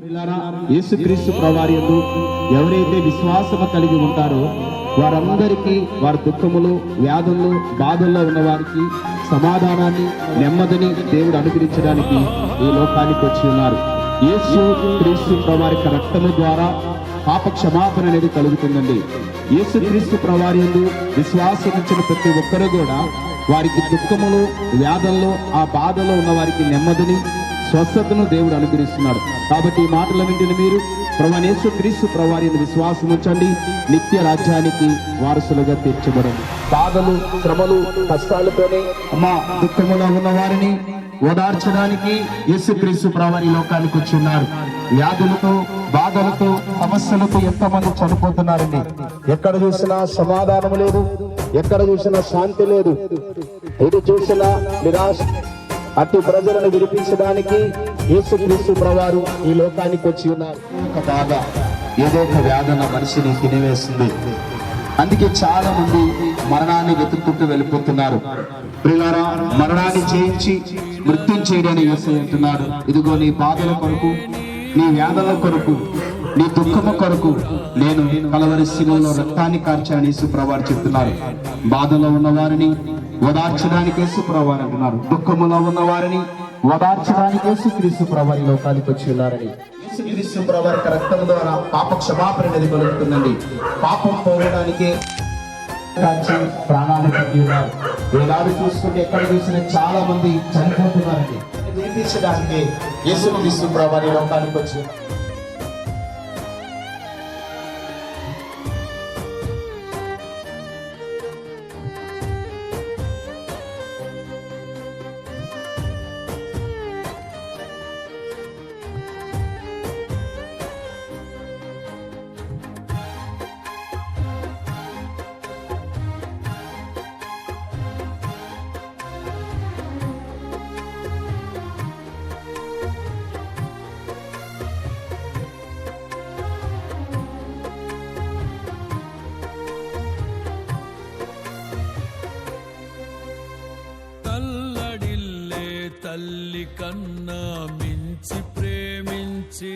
యేసుక్రీస్తు ప్రభువారి యందు ఎవరైతే విశ్వాసము కలిగి ఉంటారో వారందరికీ వారి దుఃఖములు, వ్యాధులు, బాధల్లో ఉన్న వారికి సమాధానాన్ని, నెమ్మదిని దేవుడు అనుగ్రహించడానికి ఈ లోకానికి వచ్చి ఉన్నారు. యేసు క్రీస్తు ప్రభువారి రక్తము ద్వారా పాప క్షమాపణ అనేది కలుగుతుందండి. యేసుక్రీస్తు ప్రభువారి యందు విశ్వాసం ఉంచిన ప్రతి ఒక్కరు కూడా వారికి దుఃఖములు, వ్యాధుల్లో, ఆ బాధలో ఉన్న వారికి నెమ్మదిని, స్వస్థతను దేవుడు అనుగ్రహిస్తున్నాడు. కాబట్టి ఈ మాటలన్నింటిని మీరు ప్రభువైన యేసుక్రీస్తు ప్రభువారి యందు విశ్వాసం ఉంచండి, నిత్య రాజ్యానికి వారసులుగా తీర్చబడండి. బాధలు, శ్రమలు, కష్టాలతోనే దుఃఖములో ఉన్న వారిని ఓదార్చడానికి యేసుక్రీస్తు ప్రభువారి లోకానికి వచ్చి ఉన్నారు. వ్యాధులతో, బాధలతో, సమస్యలతో ఎంతమంది చనిపోతున్నారండి. ఎక్కడ చూసినా సమాధానం లేదు, ఎక్కడ చూసినా శాంతి లేదు, ఎటు చూసినా నిరాశ. అట్టి ప్రజలను విడిపించడానికి యేసుక్రీస్తు ప్రభువారు ఈ లోకానికి వచ్చి ఉన్నారు. ఒక బాధ, ఏదో ఒక వేదన మనిషిని తినివేస్తుంది. అందుకే చాలా మంది మరణాన్ని వెతుక్కుంటూ వెళ్ళిపోతున్నారు. ప్రియులారా, మరణాన్ని జయించి మృత్యుని చేయడానికి యేసయ్య అంటున్నాడు, ఇదిగో నీ బాధల కొరకు, నీ వ్యాధుల కొరకు, నీ దుఃఖము కొరకు నేను కలవరి శిలువలో రక్తాన్ని కార్చాను యేసు ప్రభువారు చెప్తున్నారు. బాధలో ఉన్న వారిని ఓదార్చడానికి యేసు ప్రభువారు అంటున్నారు. దుఃఖములో ఉన్న వారిని ఓదార్చడానికి యేసుక్రీస్తు ప్రభువారి లోకానికి వచ్చి ఉన్నారని. యేసుక్రీస్తు ప్రభువారి రక్తం ద్వారా పాప క్షమాపణ అనేది కలుగుతుందండి. పాపం పోవడానికి కాచి ప్రాణాలు పెట్టి ఉన్నారు. ఏడాది చూసుకుంటే ఎక్కడ చూసినా చాలా మంది చనిపోతున్నారండి. జీవించడానికి యేసుక్రీస్తు ప్రభువారి లోకానికి వచ్చి తల్లి కన్నా మించి ప్రేమించి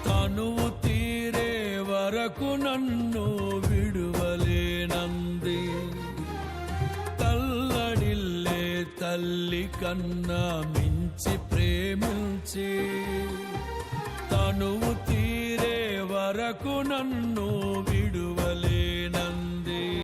తనువు తీరే వరకు నన్ను విడువలేనంది. తల్లడిల్లే తల్లి కన్నా మించి ప్రేమించి తనువు తీరే వరకు నన్ను